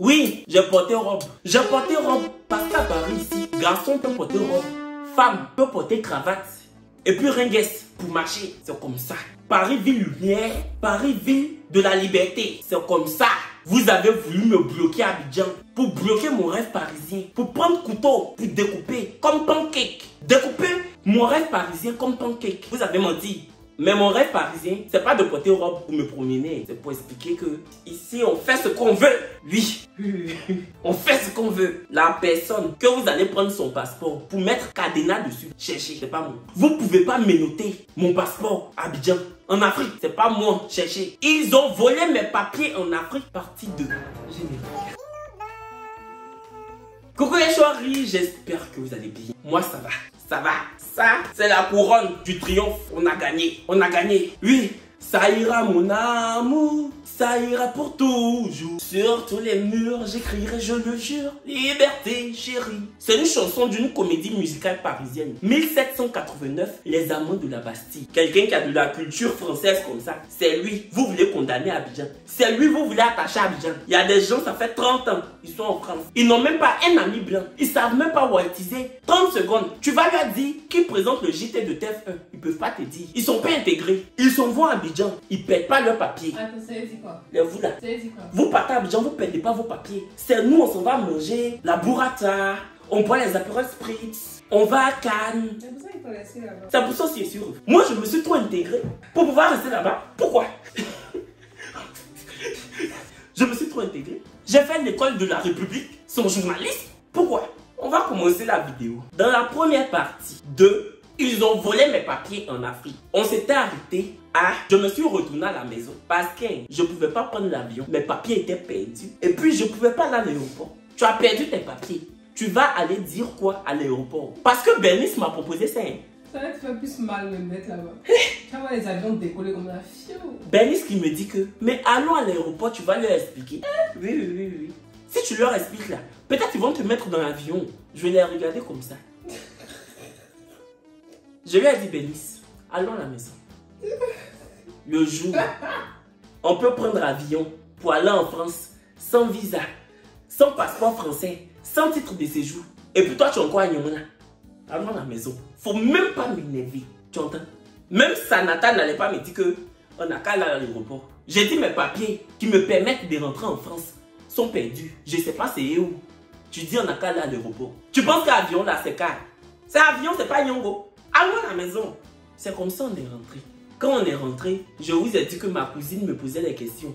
Oui, j'ai porté robe. J'ai porté robe parce qu'à Paris ici, garçon peut porter robe, femme peut porter cravate. Et puis ringues pour marcher, c'est comme ça. Paris ville lumière, Paris ville de la liberté, c'est comme ça. Vous avez voulu me bloquer à Abidjan pour bloquer mon rêve parisien, pour prendre couteau, pour découper comme pancake. Découper mon rêve parisien comme pancake. Vous avez menti. Mais mon rêve parisien, c'est pas de porter robe pour me promener. C'est pour expliquer que ici, on fait ce qu'on veut. Oui, on fait ce qu'on veut. La personne que vous allez prendre son passeport pour mettre cadenas dessus, cherchez, c'est pas moi. Vous pouvez pas ménoter mon passeport à Abidjan. En Afrique, c'est pas moi, cherchez. Ils ont volé mes papiers en Afrique, partie 2. Général. Coucou les chéris, j'espère que vous allez bien. Moi, ça va. Ça va. Ça, c'est la couronne du triomphe. On a gagné. On a gagné. Oui, ça ira mon amour. Ça ira pour toujours. Sur tous les murs, j'écrirai, je le jure, liberté chérie. C'est une chanson d'une comédie musicale parisienne. 1789, les amants de la Bastille. Quelqu'un qui a de la culture française comme ça. C'est lui, vous voulez condamner Abidjan. C'est lui, vous voulez attacher Abidjan. Il y a des gens, ça fait 30 ans, ils sont en France. Ils n'ont même pas un ami blanc. Ils savent même pas waltiser. 30 secondes, tu vas leur dire qui présente le JT de TF1. Ils peuvent pas te dire. Ils sont pas intégrés. Ils s'en vont à Abidjan. Ils perdent pas leurs papiers. Attends, ça veut dire quoi? Vous là, vous partez à Abidjan, vous ne perdez pas vos papiers. C'est nous, on s'en va manger la burrata, on boit les apéros spritz, on va à Cannes. C'est pour ça qu'ils t'ont laissé là-bas. C'est pour ça c'est sûr. Moi, je me suis trop intégré pour pouvoir rester là-bas. Pourquoi? Je me suis trop intégré. J'ai fait l'école de la République, son journaliste. Pourquoi? On va commencer la vidéo. Dans la première partie de ils ont volé mes papiers en Afrique. On s'était arrêté à... Je me suis retourné à la maison parce que je ne pouvais pas prendre l'avion. Mes papiers étaient perdus. Et puis, je ne pouvais pas aller à l'aéroport. Tu as perdu tes papiers. Tu vas aller dire quoi à l'aéroport? Parce que Bernice m'a proposé ça. Ça va te faire plus mal de me mettre là-bas. Tu vas voir les avions décoller comme la fiole. Bernice qui me dit que... Mais allons à l'aéroport, tu vas leur expliquer. Oui. Si tu leur expliques là, peut-être ils vont te mettre dans l'avion. Je vais les regarder comme ça. Je lui ai dit, Bernice, allons à la maison. Le jour, on peut prendre l'avion pour aller en France sans visa, sans passeport français, sans titre de séjour. Et puis toi, tu es encore à Nyamona. Allons à la maison. Faut même pas m'énerver. Tu entends? Même Sanata n'allait pas me dire qu'on n'a qu'à aller à l'aéroport. J'ai dit mes papiers qui me permettent de rentrer en France sont perdus. Je ne sais pas c'est où. Tu dis on n'a qu'à aller à l'aéroport. Tu penses qu'avion là c'est car? C'est avion, c'est pas Nyongo. Allons à la maison. C'est comme ça on est rentré. Quand on est rentré, je vous ai dit que ma cousine me posait des questions.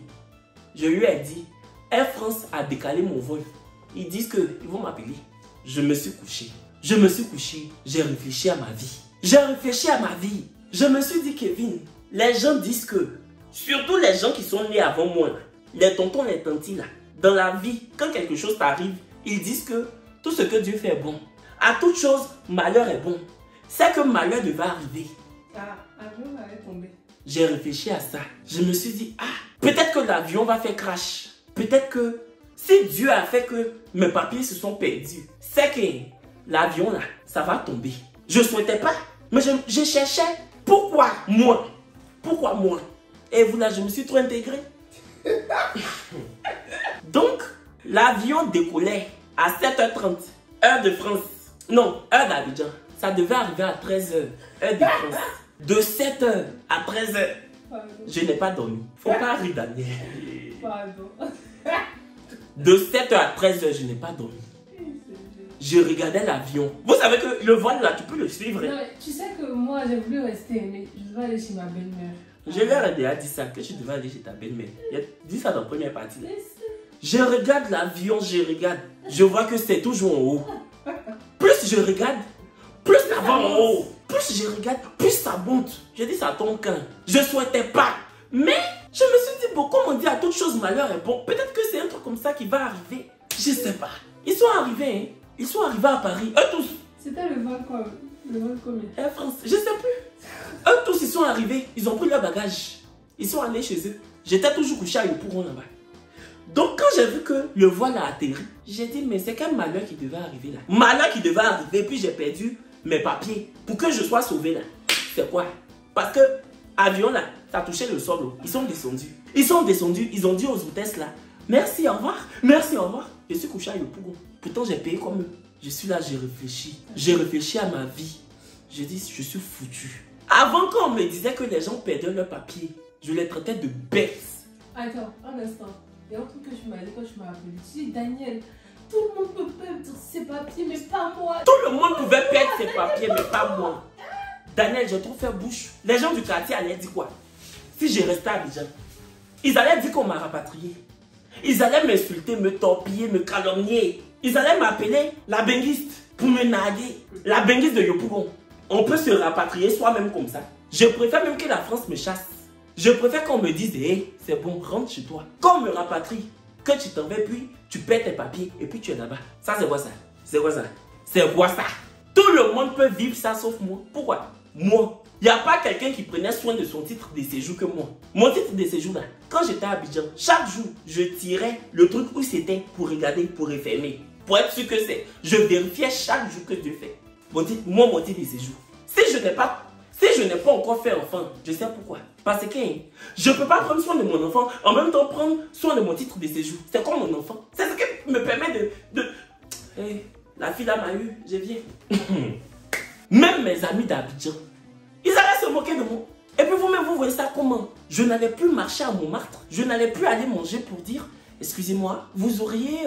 Je lui ai dit, Air France a décalé mon vol. Ils disent qu'ils vont m'appeler. Je me suis couché. J'ai réfléchi à ma vie. Je me suis dit, Kevin, les gens disent que, surtout les gens qui sont nés avant moi, les tontons, les tantis là, dans la vie, quand quelque chose t'arrive, ils disent que tout ce que Dieu fait est bon. À toute chose, malheur est bon. C'est que malheur devait arriver. L'avion allait tomber. J'ai réfléchi à ça. Je me suis dit, peut-être que l'avion va faire crash. Peut-être que si Dieu a fait que mes papiers se sont perdus, c'est que l'avion là, ça va tomber. Je ne souhaitais pas, mais je cherchais. Pourquoi moi? Et vous là, je me suis trop intégré. Donc, l'avion décollait à 7h30, heure de France. Non, heure d'Abidjan. Ça devait arriver à 13h, heure de France. De 7h à 13h. Pardon. Je n'ai pas dormi. Faut pas rire, Daniel. Pardon. De 7h à 13h, je n'ai pas dormi. Je regardais l'avion. Vous savez que le vol là, tu peux le suivre. Non, mais tu sais que moi j'ai voulu rester, mais je devais aller chez ma belle-mère. Je leur ai déjà dit ça, que tu devais aller chez ta belle-mère. Dis ça dans la première partie. Là. Je regarde l'avion, je vois que c'est toujours en haut. Plus je regarde, plus ça va en haut. Plus je regarde, plus ça monte. Je dis ça tombe quand. Je souhaitais pas. Mais je me suis dit, bon, comme on dit à toute chose, malheur est bon. Peut-être que c'est un truc comme ça qui va arriver. Je sais pas. Ils sont arrivés, hein. Ils sont arrivés à Paris. Eux tous. C'était le vol quoi? Le vol combien? Air France. Je sais plus. Eux tous, ils sont arrivés. Ils ont pris leur bagage. Ils sont allés chez eux. J'étais toujours couché à Yopougon là-bas. Donc quand j'ai vu que le vol a atterri, j'ai dit, mais c'est quel malheur qui devait arriver là? Malheur qui devait arriver, puis j'ai perdu mes papiers pour que je sois sauvé là. C'est quoi? Parce que avion là, ça touchait le sol. Ils sont descendus. Ils ont dit aux hôtesses là, Merci, au revoir. Merci, au revoir. Je suis couché à Yopougon. Pourtant, j'ai payé comme eux. Je suis là, j'ai réfléchi. J'ai réfléchi à ma vie. J'ai dit, je suis foutu. Avant, quand on me disait que les gens perdaient leur papier, je les traitais de bêtes. Attends, un instant. Il y a un truc que tu m'as dit quand tu m'as appelé. Tu dis, Daniel, tout le monde peut perdre ses papiers, mais pas moi. Tout le monde pouvait perdre ses papiers, mais pas moi. Daniel, j'ai trop fait bouche. Les gens du quartier allaient dire quoi? Si j'ai resté à Abidjan, ils allaient dire qu'on m'a rapatrié. Ils allaient m'insulter, me torpiller, me calomnier. Ils allaient m'appeler la benguiste pour me narguer. La benguiste de Yopougon. On peut se rapatrier soi-même comme ça. Je préfère même que la France me chasse. Je préfère qu'on me dise, hey, c'est bon, rentre chez toi. Qu'on me rapatrie, que tu t'en vas, puis tu perds tes papiers et puis tu es là-bas. Ça, c'est quoi ça? C'est quoi ça? C'est quoi ça? Tout le monde peut vivre ça sauf moi. Pourquoi? Moi. Il n'y a pas quelqu'un qui prenait soin de son titre de séjour que moi. Mon titre de séjour là, quand j'étais à Abidjan, chaque jour, je tirais le truc où c'était pour regarder, pour refermer. Pour être sûr que c'est. Je vérifiais chaque jour que Dieu fait. Mon titre de séjour. Si je n'ai pas encore fait enfant, je sais pourquoi. Parce que je ne peux pas prendre soin de mon enfant, en même temps prendre soin de mon titre de séjour. C'est comme mon enfant. C'est ce qui me permet de... Hey, la fille là m'a eu, je viens. Même mes amis d'Abidjan, ils allaient se moquer de moi. Et puis vous-même, vous voyez ça comment? Je n'allais plus marcher à Montmartre. Je n'allais plus aller manger pour dire, excusez-moi, vous auriez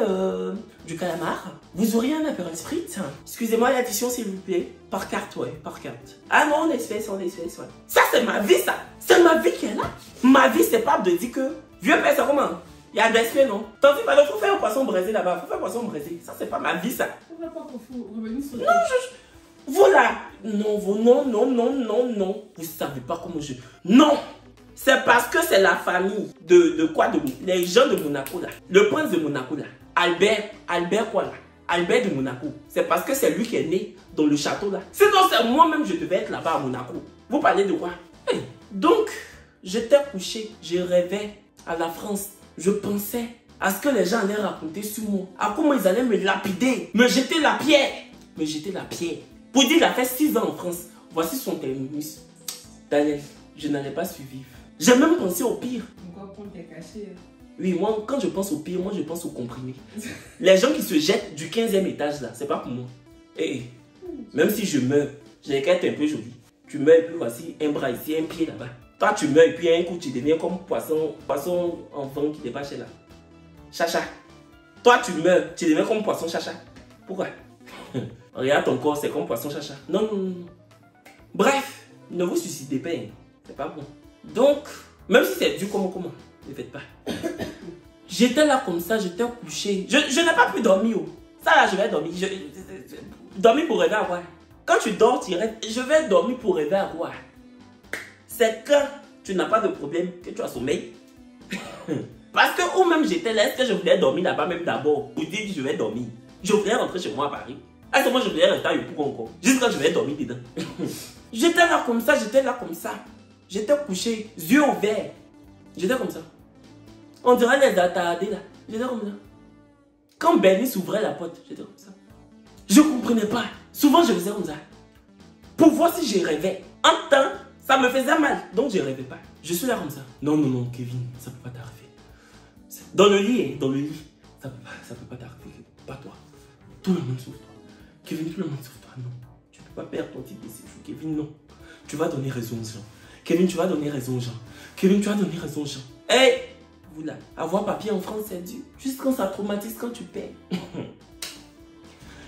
du calamar? Vous auriez un apéro spritz? Excusez-moi, l'addition s'il vous plaît. Par carte, ouais, par carte. Ah non, on espèce, ouais. Ça, c'est ma vie, ça. C'est ma vie qui est là. Ma vie, c'est pas de dire que, vieux père, c'est comment? Il y a des espèces, non? Tant pis, il faut faire un poisson braisé là-bas. Faut faire un poisson braisé. Ça, c'est pas ma vie, ça. Pourquoi pas qu'on faut revenir sur le... Non, vous là, non. Vous savez pas comment je... Non. C'est parce que c'est la famille de quoi? Les gens de Monaco là. Le prince de Monaco là. Albert quoi là? Albert de Monaco. C'est parce que c'est lui qui est né dans le château là. Sinon c'est moi-même je devais être là-bas à Monaco. Vous parlez de quoi? Hey. Donc, j'étais couché, je rêvais à la France. Je pensais à ce que les gens allaient raconter sur moi. À comment ils allaient me lapider. Me jeter la pierre. Pour dire qu'il a fait 6 ans en France. Voici son terminus. Daniel, je n'allais pas survivre. J'ai même pensé au pire. Pourquoi qu'on t'est caché? Oui, moi, quand je pense au pire, moi, je pense au comprimé. Les gens qui se jettent du 15e étage, là, c'est pas pour moi. Et même si je meurs, j'ai qu'à être un peu joli. Tu meurs et puis voici un bras ici, un pied là-bas. Toi, tu meurs et puis un coup, tu deviens comme poisson enfant qui dépasse là. Chacha. Toi, tu meurs, tu deviens comme poisson chacha. Pourquoi? Regarde ton corps, c'est comme poisson chacha. Non. Bref, ne vous suicidez pas. C'est pas bon. Donc, même si c'est dur, comment, ne faites pas. J'étais là comme ça, j'étais couché. Je n'ai pas pu dormir. Ça là, je vais dormir. Dormir pour rêver à quoi? Quand tu dors, tu rêves. Je vais dormir pour rêver à quoi? C'est quand tu n'as pas de problème que tu as sommeil. Parce que où même j'étais là, est-ce que je voulais dormir là-bas même d'abord pour dire que je vais dormir? Je voulais rentrer chez moi à Paris. À ce moment, je voulais rester à Yopougon encore. Juste quand je vais dormir dedans. J'étais là comme ça. J'étais couché, yeux ouverts. J'étais comme ça. On dirait les attardés là. J'étais comme ça. Quand Bernice ouvrait la porte, j'étais comme ça. Je ne comprenais pas. Souvent, je faisais comme ça. Pour voir si je rêvais. En temps, ça me faisait mal. Donc, je ne rêvais pas. Je suis là comme ça. Non, Kevin, ça ne peut pas t'arriver. Dans le lit. Ça peut pas t'arriver. Pas toi. Tout le monde sauf toi. Kevin, tout le monde sauf toi. Non. Tu ne peux pas perdre ton titre de séjour. Kevin, non. Tu vas donner raison aux gens. Kevin, tu vas donner raison aux gens. Kevin, tu vas donner raison aux gens. Hey! Vous là, avoir papier en France, c'est dur. Juste quand ça traumatise, quand tu perds.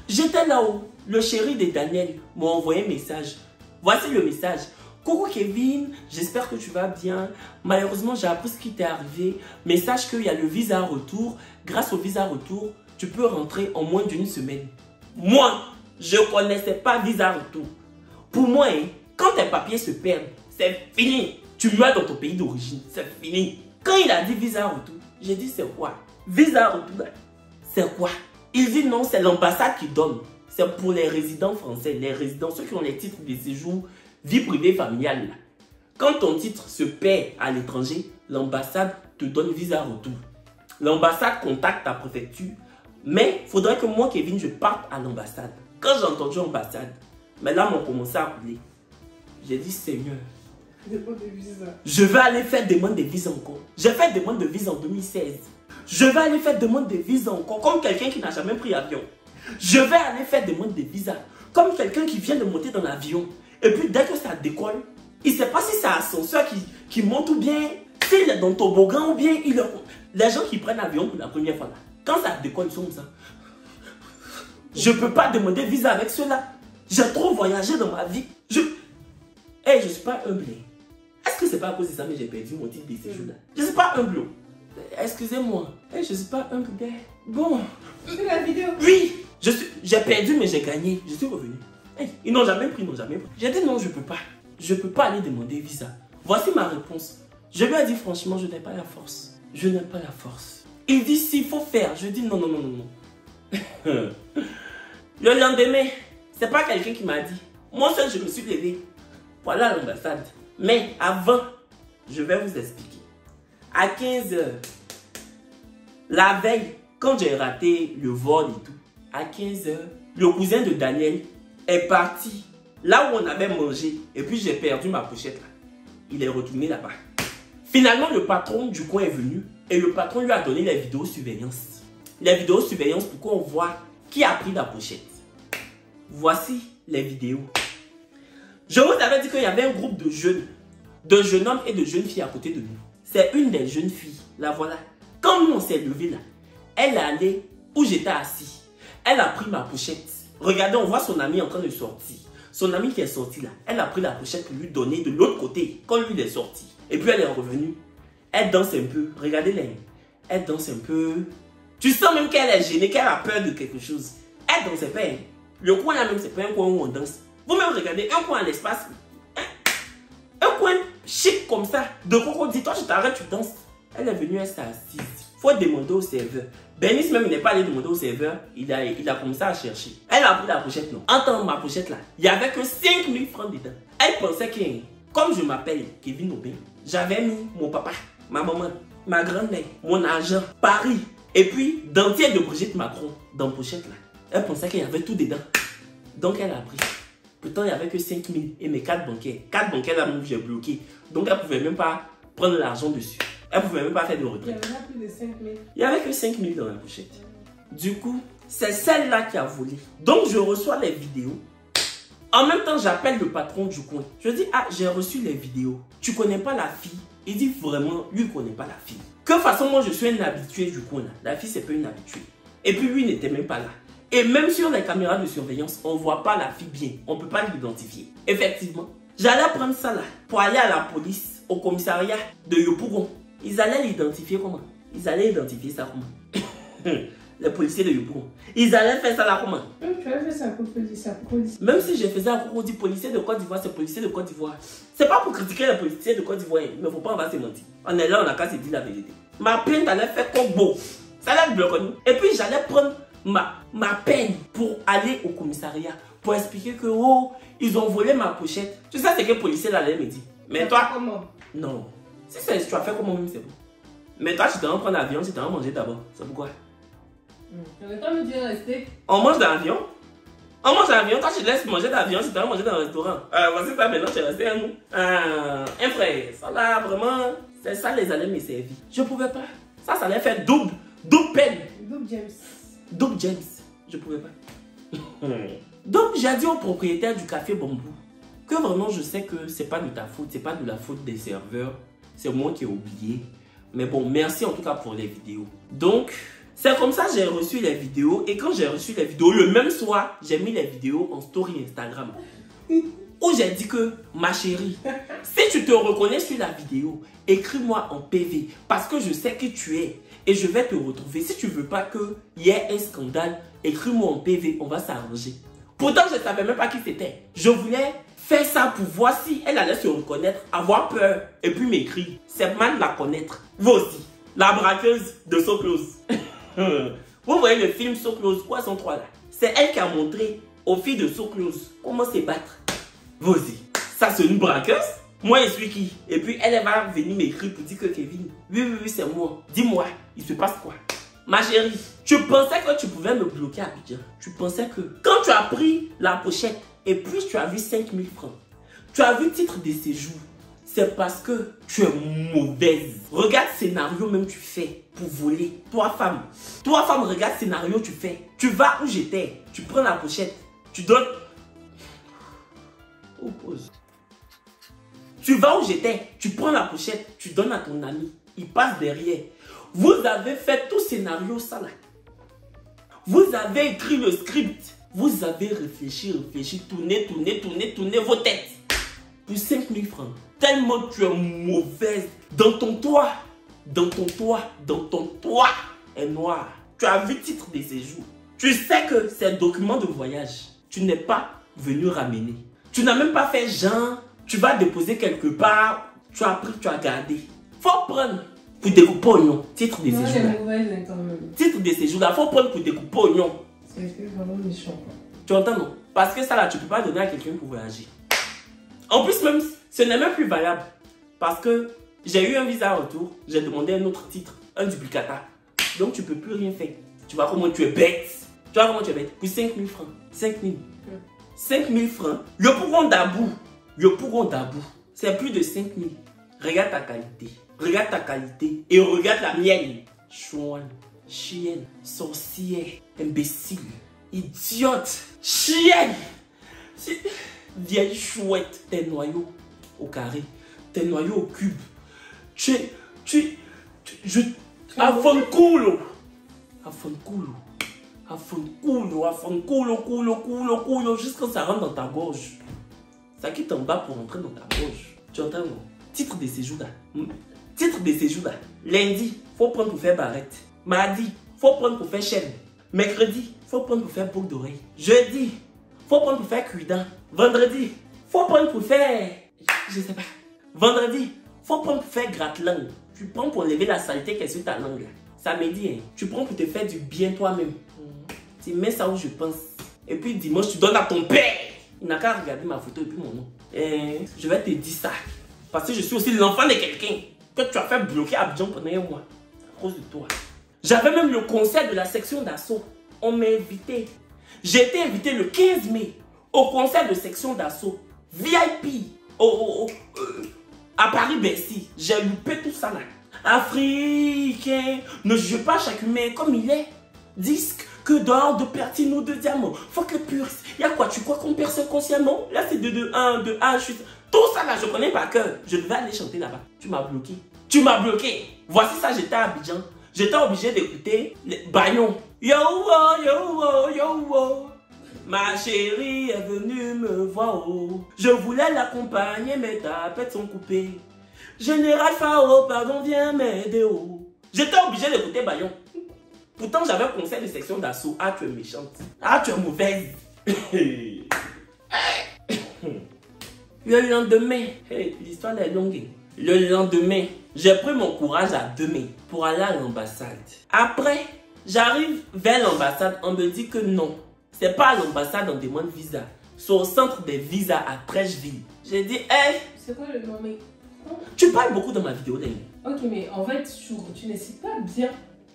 J'étais là-haut. Le chéri de Daniel m'a envoyé un message. Voici le message. Coucou Kevin, j'espère que tu vas bien. Malheureusement, j'ai appris ce qui t'est arrivé. Mais sache qu'il y a le visa retour. Grâce au visa retour, tu peux rentrer en moins d'1 semaine. Moi, je ne connaissais pas visa retour. Pour moi, quand tes papiers se perdent, c'est fini. Tu meurs dans ton pays d'origine, c'est fini. Quand il a dit visa retour, j'ai dit c'est quoi? Visa retour, c'est quoi? Il dit non, c'est l'ambassade qui donne. C'est pour les résidents français, les résidents, ceux qui ont les titres de séjour, vie privée familiale. Là. Quand ton titre se perd à l'étranger, l'ambassade te donne visa retour. L'ambassade contacte ta préfecture, mais il faudrait que moi, Kevin, je parte à l'ambassade. Quand j'ai entendu ambassade, mais là, m'ont commencé à couler. J'ai dit, Seigneur, je vais aller faire demande de visa encore. J'ai fait demande de visa en 2016. Je vais aller faire demande de visa encore, comme quelqu'un qui n'a jamais pris avion. Je vais aller faire demande de visa, comme quelqu'un qui vient de monter dans l'avion. Et puis dès que ça décolle, il ne sait pas si c'est l'ascenseur qui monte ou bien s'il est dans le toboggan ou bien il est... Les gens qui prennent l'avion pour la première fois là, quand ça décolle, ils sont comme ça. Je ne peux pas demander visa avec ceux-là. J'ai trop voyagé dans ma vie. Je ne suis pas humble. Est-ce que c'est pas à cause de ça que j'ai perdu mon titre de séjour là? Je ne suis pas humble. Excusez-moi. Je ne suis pas humble. Bon. C'est la vidéo. Oui. J'ai perdu mais j'ai gagné. Je suis revenu. Ils n'ont jamais pris, J'ai dit non, je ne peux pas. Je ne peux pas aller demander visa. Voici ma réponse. Je lui ai dit franchement, je n'ai pas la force. Je n'ai pas la force. Il dit s'il faut faire. Je dis non, non, non, non, non. Le lendemain, c'est pas quelqu'un qui m'a dit. Moi seul, je me suis levé. Voilà l'ambassade. Mais avant, je vais vous expliquer. À 15 h, la veille, quand j'ai raté le vol et tout, à 15 h, le cousin de Daniel est parti là où on avait mangé. Et puis j'ai perdu ma pochette là. Il est retourné là-bas. Finalement, le patron du coin est venu et le patron lui a donné les vidéosurveillance. Les vidéosurveillance pour qu'on voit qui a pris la pochette. Voici les vidéos. Je vous avais dit qu'il y avait un groupe de jeunes hommes et de jeunes filles à côté de nous. C'est une des jeunes filles, la voilà. Quand nous on s'est levé là, elle est allée où j'étais assis. Elle a pris ma pochette. Regardez, on voit son ami en train de sortir. Son ami qui est sorti là, elle a pris la pochette pour lui donner de l'autre côté quand lui il est sorti. Et puis elle est revenue. Elle danse un peu. Regardez-les. Elle danse un peu. Tu sens même qu'elle est gênée, qu'elle a peur de quelque chose. Elle danse pas. Le coin là même, c'est pas un coin où on danse. Vous-même regardez, un coin à l'espace. Un coin chic comme ça. De coco, dis-toi, je t'arrête, tu danses. Elle est venue, elle s'est assise. Faut demander au serveur. Bernice même, il n'est pas allé demander au serveur. Il a commencé à chercher. Elle a pris la pochette, non. Entends ma pochette là. Il n'y avait que 5000 francs dedans. Elle pensait que, comme je m'appelle Kevin Aubin, j'avais mis mon papa, ma maman, ma grand-mère, mon argent, Paris. Et puis, dentier de Brigitte Macron dans la pochette là. Elle pensait qu'il y avait tout dedans. Donc elle a pris. Pourtant, il n'y avait que 5000 et mes 4 bancaires. 4 bancaires là, j'ai bloqué. Donc elle ne pouvait même pas prendre l'argent dessus. Elle ne pouvait même pas faire de retrait. Il n'y avait plus de 5000. Il n'y avait que 5000 dans la pochette. Du coup, c'est celle-là qui a volé. Donc je reçois les vidéos. En même temps, j'appelle le patron du coin. Je dis, ah, j'ai reçu les vidéos. Tu connais pas la fille? Il dit vraiment, lui, il ne connaît pas la fille. Que de toute façon, moi, je suis un habitué du coin là. La fille, c'est pas une habituée. Et puis lui, il n'était même pas là. Et même sur les caméras de surveillance, on ne voit pas la fille bien. On ne peut pas l'identifier. Effectivement, j'allais prendre ça là pour aller à la police, au commissariat de Yopougon. Ils allaient l'identifier comment? Ils allaient identifier ça comment? Les policiers de Yopougon. Ils allaient faire ça là comment? Tu as fait ça pour police. Même si je faisais un cours dit policier de Côte d'Ivoire, c'est policier de Côte d'Ivoire. C'est pas pour critiquer les policiers de Côte d'Ivoire, mais il ne faut pas, on va se mentir. On est là, on a qu'à se dire la vérité. Ma plainte allait faire comme beau. Ça allait bloquer. Et puis j'allais prendre ma peine pour aller au commissariat, pour expliquer que oh, ils ont volé ma pochette. Tu sais ce que le policier là me dit. Mais toi, comment? Non. Si tu as fait comment même, c'est bon. Mais toi, tu t'en prendre l'avion, tu t'en manger d'abord. C'est pourquoi? Toi, tu es resté. On mange dans l'avion. On mange dans l'avion. Quand tu laisses manger dans l'avion, tu t'en manger dans le restaurant. Voici ça maintenant, tu es resté à nous. Un frère, ça là, vraiment, c'est ça les allaient me servir. Je pouvais pas. Ça allait faire double peine. Double James. Double James. Je pouvais pas. Donc, j'ai dit au propriétaire du café Bambou que vraiment, je sais que c'est pas de ta faute, c'est pas de la faute des serveurs. C'est moi qui ai oublié. Mais bon, merci en tout cas pour les vidéos. Donc, c'est comme ça que j'ai reçu les vidéos. Et quand j'ai reçu les vidéos, le même soir, j'ai mis les vidéos en story Instagram. Où j'ai dit que, ma chérie, si tu te reconnais sur la vidéo, écris-moi en PV. Parce que je sais qui tu es. Et je vais te retrouver. Si tu veux pas qu'il y ait un scandale, écris-moi en PV, on va s'arranger. Pourtant, je ne savais même pas qui c'était. Je voulais faire ça pour voir si elle allait se reconnaître, avoir peur, et puis m'écrire. C'est mal de la connaître. Vous aussi, la braqueuse de So Close. Vous voyez le film So Close, quoi sont trois là? C'est elle qui a montré aux filles de So Close comment se battre. Vous aussi, ça c'est une braqueuse? Moi, je suis qui? Et puis, elle va venir m'écrire pour dire que Kevin, oui, c'est moi. Dis-moi, il se passe quoi? Ma chérie, tu pensais que tu pouvais me bloquer à Abidjan. Tu pensais que quand tu as pris la pochette et puis tu as vu 5000 francs, tu as vu titre de séjour, c'est parce que tu es mauvaise. Regarde le scénario même tu fais. pour voler. Toi, femme, regarde le scénario, tu fais. Tu vas où j'étais, tu prends la pochette, tu donnes... Oh, pause. Tu vas où j'étais, tu prends la pochette, tu donnes à ton ami. Il passe derrière. Vous avez fait tout scénario, ça là. Vous avez écrit le script. Vous avez réfléchi, tourné vos têtes. Pour 5 000 francs. Tellement tu es mauvaise. Dans ton toit est noir. Tu as vu titre de séjour. Tu sais que c'est un document de voyage. Tu n'es pas venu ramener. Tu n'as même pas fait genre, tu vas déposer quelque part, tu as pris, tu as gardé. Faut prendre pour découper oignon. Titre de séjour. Titre de séjour là, faut prendre pour découper oignon. C'est vraiment méchant. Tu entends non? Parce que ça là, tu peux pas donner à quelqu'un pour voyager. En plus même, ce n'est même plus valable. Parce que j'ai eu un visa en retour, j'ai demandé un autre titre, un duplicata. Donc tu peux plus rien faire. Tu vois comment tu es bête. Pour 5 000 francs. 5 000. 5 000 francs. Le pourron d'Abou, c'est plus de 5 000. Regarde ta qualité. Et regarde la mienne. Chouane, chienne, sorcière, imbécile, idiote, chienne. Vieille chouette, tes noyaux au carré, tes noyaux au cube. Affonculo, jusqu'à ça rentre dans ta gorge. Ça quitte en bas pour rentrer dans ta gorge. Tu entends non? Titre de séjour là. Lundi, faut prendre pour faire barrette. Mardi, faut prendre pour faire chaîne. Mercredi, faut prendre pour faire boucle d'oreille. Jeudi, faut prendre pour faire cuidant. Vendredi, faut prendre pour faire... Je sais pas. Vendredi, faut prendre pour faire gratte-langue. Tu prends pour enlever la saleté qui est sur ta langue là. Samedi, hein, tu prends pour te faire du bien toi-même. Tu mets ça où je pense. Et puis dimanche, tu donnes à ton père. Il n'a qu'à regarder ma photo et puis mon nom. Et je vais te dire ça. Parce que je suis aussi l'enfant de quelqu'un que tu as fait bloquer à Abidjan pendant un mois. À cause de toi. J'avais même le concert de la section d'assaut. On m'a invité. J'ai été invité le 15 mai au concert de section d'assaut. VIP. À Paris-Bercy. J'ai loupé tout ça là. Africain, ne juge pas chaque humain comme il est. Disque que d'or, de platine ou de diamant. Faut que pur. Il y a quoi? Tu crois qu'on perce consciemment? Là, c'est de 1, de A, je suis... Tout ça là, je connais par cœur. Je devais aller chanter là-bas. Tu m'as bloqué. Voici ça, j'étais à Abidjan. J'étais obligé d'écouter les baillons. Yo, oh, yo, oh, yo, oh. Ma chérie est venue me voir. Oh. Je voulais l'accompagner, mais ta pète sont coupées. Général Fao, pardon, viens m'aider. Oh. J'étais obligé d'écouter baillons. Pourtant, j'avais un conseil de section d'assaut. Ah, tu es méchante. Ah, tu es mauvaise. Le lendemain, l'histoire est longue. Le lendemain, j'ai pris mon courage à 2 mains pour aller à l'ambassade. Après, j'arrive vers l'ambassade, on me dit que non. C'est pas à l'ambassade on demande visa. C'est au centre des visas à Trècheville. J'ai dit, hey. C'est quoi le nom, mais... Tu parles beaucoup dans ma vidéo, Dani. Ok, mais en fait, tu n'expliques pas bien.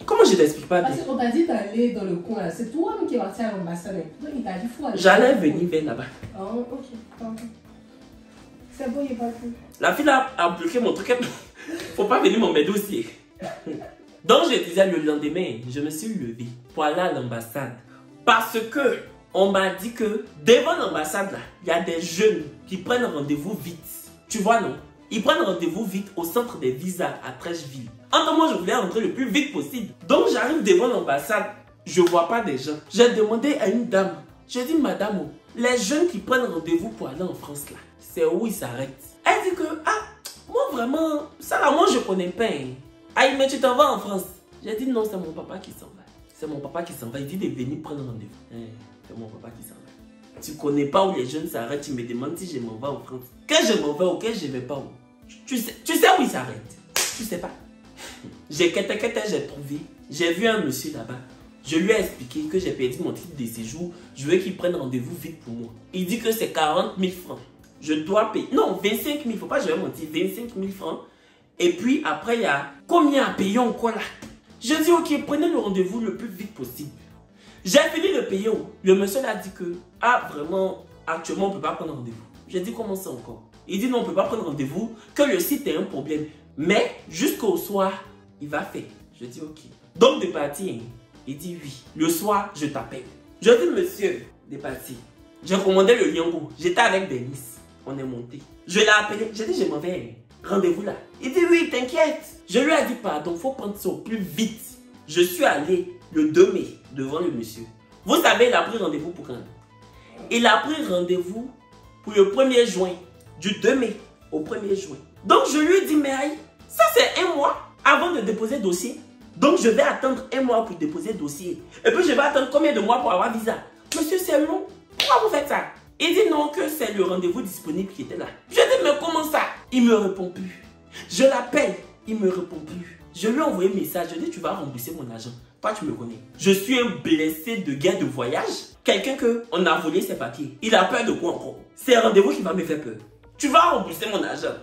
Comment je t'explique pas bien? Parce qu'on t'a dit d'aller dans le coin là. C'est toi qui es parti à l'ambassade. Il t'a dit faut aller. J'allais venir vers là-bas. Oh, ok. Pardon. C'est bon, il n'est pas plus. La fille a bloqué mon truc. Faut pas venir m'embêter dossier. Donc je disais le lendemain, je me suis levée pour aller à l'ambassade. Parce que on m'a dit que devant l'ambassade là, il y a des jeunes qui prennent rendez-vous vite. Tu vois non? Ils prennent rendez-vous vite au centre des visas à Trècheville. Moi, je voulais rentrer le plus vite possible. Donc j'arrive devant l'ambassade, je vois pas des gens. J'ai demandé à une dame. J'ai dit, madame, les jeunes qui prennent rendez-vous pour aller en France là, c'est où ils s'arrêtent? Elle dit que, moi vraiment, ça là, moi je connais pas. Hein. Mais tu t'en vas en France? J'ai dit non, c'est mon papa qui s'en va. C'est mon papa qui s'en va. Il dit de venir prendre rendez-vous. C'est mon papa qui s'en va. Tu connais pas où les jeunes s'arrêtent, tu me demandes si je m'en vais en France. Que je m'en vais ou que je vais pas où? Tu sais où ils s'arrêtent? Tu sais pas. J'ai trouvé. J'ai vu un monsieur là-bas. Je lui ai expliqué que j'ai perdu mon titre de séjour. Je veux qu'il prenne rendez-vous vite pour moi. Il dit que c'est 40 000 francs. Je dois payer. Non, 25 000. Faut pas que je vais mentir. 25 000 francs. Et puis après, il y a combien à payer encore là? Je dis ok, prenez le rendez-vous le plus vite possible. J'ai fini de payer. Le monsieur a dit que, vraiment, actuellement, on ne peut pas prendre rendez-vous. J'ai dit comment ça encore? Il dit non, on ne peut pas prendre rendez-vous, que le site est un problème. Mais jusqu'au soir, il va faire. Je dis ok. Donc de partir, il dit oui. Le soir, je t'appelle. Je dis monsieur, de partir. J'ai commandé le liango. J'étais avec Denis. On est monté. Je l'ai appelé. J'ai dit je m'en vais. Rendez-vous là. Il dit oui, t'inquiète. Je lui ai dit pardon, faut prendre ça au plus vite. Je suis allé le 2 mai devant le monsieur. Vous savez, il a pris rendez-vous pour quand? Il a pris rendez-vous pour le 1er juin. Du 2 mai au 1er juin. Donc je lui ai dit, mais aïe, ça c'est 1 mois avant de déposer le dossier. Donc je vais attendre 1 mois pour déposer le dossier. Et puis je vais attendre combien de mois pour avoir visa? Monsieur, c'est long. Pourquoi vous faites ça? Il dit non, que c'est le rendez-vous disponible qui était là. Je dis, mais comment ça? Il me répond plus. Je l'appelle, il me répond plus. Je lui ai envoyé un message, je dis, tu vas rembourser mon argent. Toi, tu me connais. Je suis un blessé de guerre de voyage. Quelqu'un qu'on a volé ses papiers. Il a peur de quoi encore? C'est un rendez-vous qui va me faire peur. Tu vas rembourser mon argent.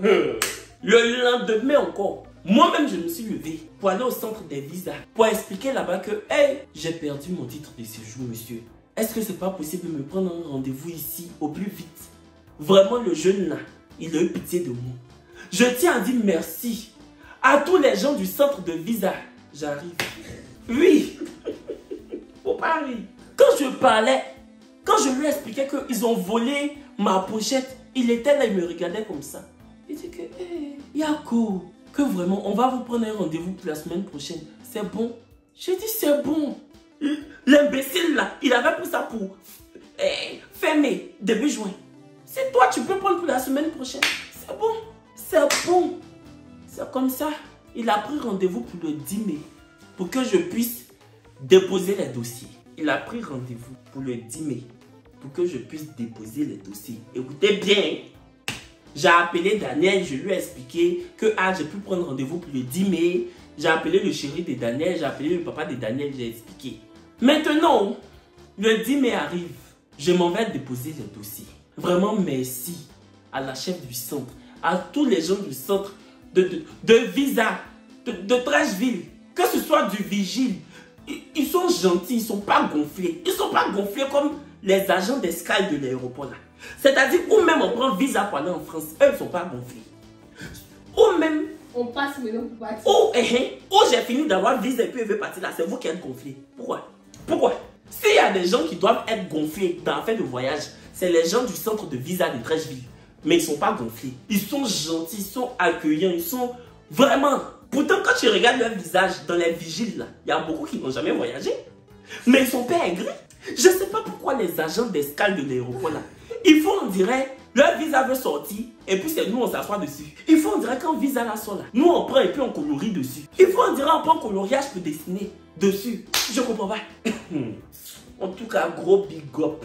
Le lendemain encore, moi-même, je me suis levé pour aller au centre des visas, pour expliquer là-bas que, hey, j'ai perdu mon titre de séjour, monsieur. Est-ce que c'est pas possible de me prendre un rendez-vous ici au plus vite? Vraiment, le jeune là, il a eu pitié de moi. Je tiens à dire merci à tous les gens du centre de visa. J'arrive. Oui. Au Paris. Quand je parlais, quand je lui expliquais qu'ils ont volé ma pochette, il était là, il me regardait comme ça. Il dit que, hey, Yako, que vraiment, on va vous prendre un rendez-vous pour la semaine prochaine. C'est bon? J'ai dit, c'est bon. L'imbécile là, il avait pris ça pour fin mai, début juin. C'est toi, tu peux prendre pour la semaine prochaine. C'est bon, c'est bon. C'est comme ça. Il a pris rendez-vous pour le 10 mai pour que je puisse déposer les dossiers. Il a pris rendez-vous pour le 10 mai pour que je puisse déposer les dossiers. Écoutez bien, j'ai appelé Daniel, je lui ai expliqué que j'ai pu prendre rendez-vous pour le 10 mai. J'ai appelé le chéri de Daniel, j'ai appelé le papa de Daniel, j'ai expliqué. Maintenant, le 10 mai arrive, je m'en vais déposer les dossiers. Vraiment merci à la chef du centre, à tous les gens du centre de visa, de Trècheville, que ce soit du vigile. Ils sont gentils, ils ne sont pas gonflés. Ils ne sont pas gonflés comme les agents d'escale de l'aéroport là. C'est-à-dire, ou même on prend visa pour aller en France, eux ils ne sont pas gonflés. Ou même... On passe maintenant pour partir. Ou j'ai fini d'avoir visa et puis je vais partir là, c'est vous qui êtes gonflés. Pourquoi? Pourquoi? S'il y a des gens qui doivent être gonflés dans la fin de voyage, c'est les gens du centre de visa de Trècheville. Mais ils ne sont pas gonflés. Ils sont gentils, ils sont accueillants, ils sont vraiment... Pourtant, quand tu regardes leur visage dans les vigiles, là, il y a beaucoup qui n'ont jamais voyagé. Mais ils sont pas aigris. Je ne sais pas pourquoi les agents d'escale de l'aéroport, là, il faut on dirait, leur visa veut sortir et puis c'est nous on s'assoit dessus. Il faut on dirait quand visa là sort là, nous on prend et puis on colorie dessus. Il faut on dirait on prend coloriage pour dessiner dessus. Je comprends pas. En tout cas, gros big up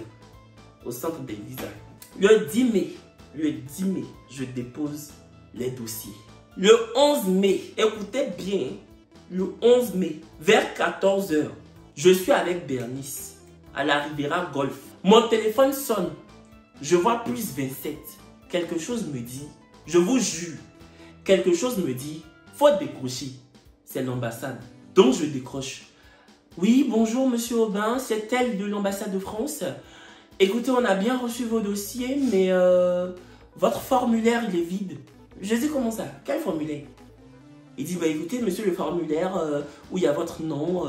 au centre des visas. Le 10 mai, je dépose les dossiers. Le 11 mai, écoutez bien, le 11 mai, vers 14 h, je suis avec Bernice à la Riviera Golf. Mon téléphone sonne. Je vois plus 27. Quelque chose me dit, je vous jure, quelque chose me dit, faut décrocher. C'est l'ambassade. Donc je décroche. Oui, bonjour monsieur Aubin, c'est elle de l'ambassade de France. Écoutez, on a bien reçu vos dossiers, mais votre formulaire il est vide. Je dis comment ça? Quel formulaire? Il dit, bah écoutez monsieur, le formulaire où il y a votre nom,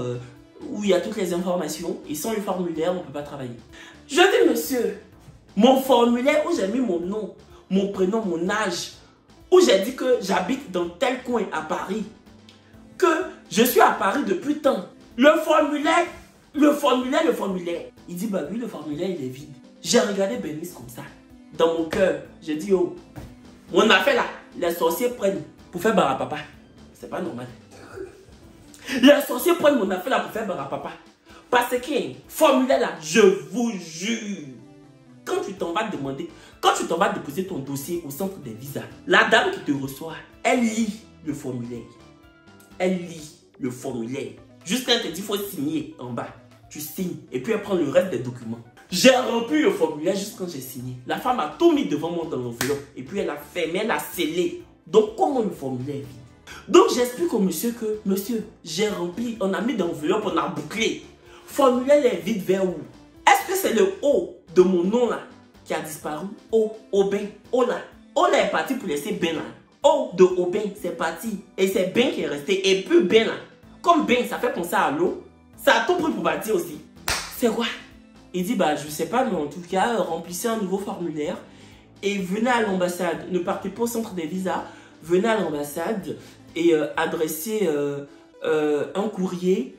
où il y a toutes les informations, et sans le formulaire, on ne peut pas travailler. Je dis monsieur, mon formulaire où j'ai mis mon nom, mon prénom, mon âge, où j'ai dit que j'habite dans tel coin à Paris, que je suis à Paris depuis tant. Le formulaire. Il dit, bah oui, le formulaire, il est vide. J'ai regardé Bernice comme ça. Dans mon cœur, j'ai dit, oh, mon affaire là, les sorciers prennent pour faire barapapa. C'est pas normal. Les sorciers prennent mon affaire là pour faire barapapa. Parce que, formulaire là, je vous jure, quand tu t'en vas demander, quand tu t'en vas déposer ton dossier au centre des visas, la dame qui te reçoit, elle lit le formulaire. Elle lit le formulaire. Juste quand elle te dit, il faut signer en bas. Tu signes et puis elle prend le reste des documents. J'ai rempli le formulaire juste quand j'ai signé. La femme a tout mis devant moi dans l'enveloppe. Et puis elle a fermé, elle a scellé. Donc comment le formulaire est vide? Donc j'explique au monsieur que, monsieur, j'ai rempli, on a mis dans l'enveloppe, on a bouclé. Formulaire est vide vers où? Est-ce que c'est le O de mon nom là qui a disparu? O, Aubin, O là. O là est parti pour laisser Ben là. O de Aubin, c'est parti. Et c'est Ben qui est resté. Et puis Ben là. Comme Ben, ça fait penser à l'eau. Ça a tout pris pour bâtir aussi. C'est quoi? Il dit, bah je sais pas, mais en tout cas, remplissez un nouveau formulaire. Et venez à l'ambassade. Ne partez pas au centre des visas. Venez à l'ambassade et adressez un courrier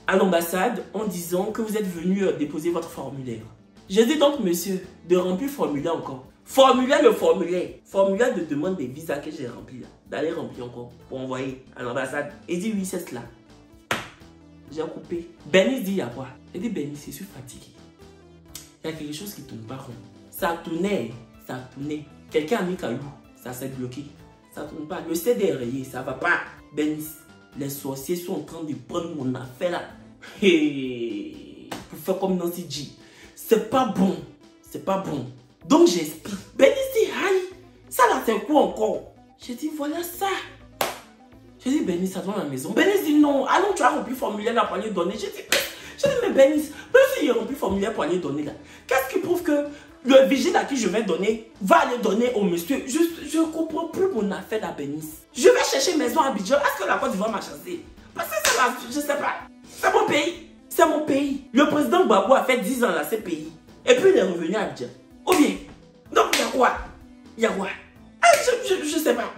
à l'ambassade en disant que vous êtes venu déposer votre formulaire. J'ai dit donc, monsieur, de remplir le formulaire encore. Formulaire le formulaire. Formulaire de demande des visas que j'ai rempli là. D'aller remplir encore pour envoyer à l'ambassade. Il dit, oui, c'est cela. J'ai coupé. Benny dit, il y a quoi? J'ai dit, Benny, je suis fatigué. Il y a quelque chose qui ne tourne pas rond. Ça tournait, ça tournait. Quelqu'un a mis caillou, ça s'est bloqué. Ça tourne pas. Le CD est rayé, ça va pas. Benny, les sorciers sont en train de prendre mon affaire là. Hey, pour faire comme Nancy dit. C'est pas bon. C'est pas bon. Donc j'explique. Benny dit, aïe, ça là c'est quoi encore? J'ai dit, voilà ça. J'ai dit, Benny, ça doit à la maison. Benny dit, non, allons, tu as rempli le formulaire là pour aller donner. J'ai dit, mais Benny, même s'il a rempli le formulaire pour aller donner là, qu'est-ce qui prouve que le vigile à qui je vais donner va aller donner au monsieur? Je ne comprends plus mon affaire là, Benny. Je vais chercher maison à Abidjan. Est-ce que la Côte d'Ivoire m'a chassé? Parce que c'est là, je sais pas. C'est mon pays. C'est mon pays. Le président Gbagbo a fait 10 ans là, ce pays. Et puis il est revenu à Abidjan. Ou bien, donc il y a quoi? Il y a quoi? Je sais pas.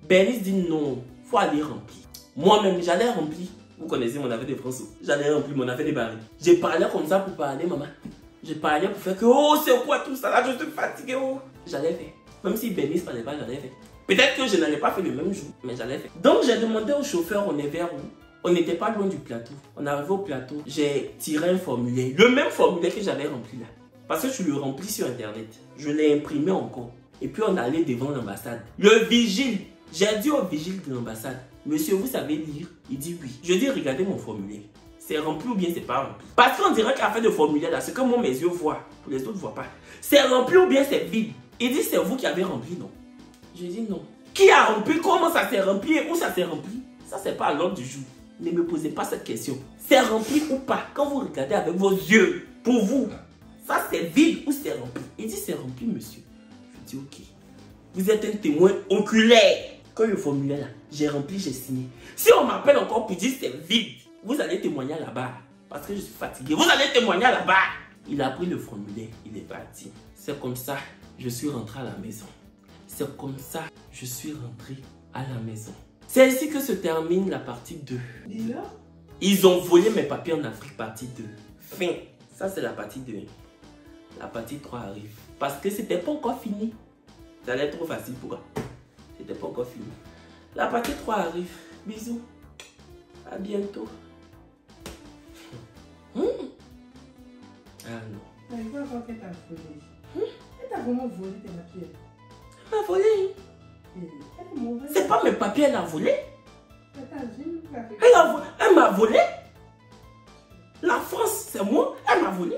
Benny dit non, faut aller remplir. Moi-même, j'allais remplir. Vous connaissez mon affaire de François. J'allais remplir mon affaire de Paris. J'ai parlé comme ça pour parler, maman. J'ai parlé pour faire que, oh, c'est quoi tout ça là? Je suis fatigué, oh. J'allais faire. Même si Benny ne parlait pas, j'allais faire. Peut-être que je n'allais pas faire le même jour, mais j'allais faire. Donc, j'ai demandé au chauffeur, on est vers où? On n'était pas loin du plateau. On est arrivé au plateau. J'ai tiré un formulaire. Le même formulaire que j'avais rempli là. Parce que tu le remplis sur Internet. Je l'ai imprimé encore. Et puis, on est allé devant l'ambassade. Le vigile. J'ai dit au vigile de l'ambassade, monsieur, vous savez lire? Il dit oui. Je dis, regardez mon formulaire. C'est rempli ou bien c'est pas rempli? Parce qu'on dirait qu'à faire de formulaire là, c'est que moi mes yeux voient. Pour les autres ne voient pas. C'est rempli ou bien c'est vide? Il dit, c'est vous qui avez rempli, non? Je dis non. Qui a rempli? Comment ça s'est rempli? Où ça s'est rempli? Ça, c'est pas à l'ordre du jour. Ne me posez pas cette question. C'est rempli ou pas? Quand vous regardez avec vos yeux, pour vous, ça c'est vide ou c'est rempli? Il dit, c'est rempli, monsieur. Je dis, ok. Vous êtes un témoin oculaire. Quand le formulaire là, j'ai rempli, j'ai signé. Si on m'appelle encore pour dire c'est vide, vous allez témoigner là-bas. Parce que je suis fatigué. Vous allez témoigner là-bas. Il a pris le formulaire, il est parti. C'est comme ça, je suis rentré à la maison. C'est comme ça, je suis rentré à la maison. C'est ici que se termine la partie 2. Ils ont volé mes papiers en Afrique, partie 2. Fin. Ça, c'est la partie 2. La partie 3 arrive. Parce que c'était pas encore fini. Ça allait être trop facile pour eux. C'était pas encore fini. La partie 3 arrive. Bisous. À bientôt. Ah non. Mais quoi quand elle t'a volé? Elle t'a vraiment volé tes papiers? Elle m'a volé. C'est pas mes papiers, elle a volé. Elle m'a volé. La France, c'est moi. Elle m'a volé.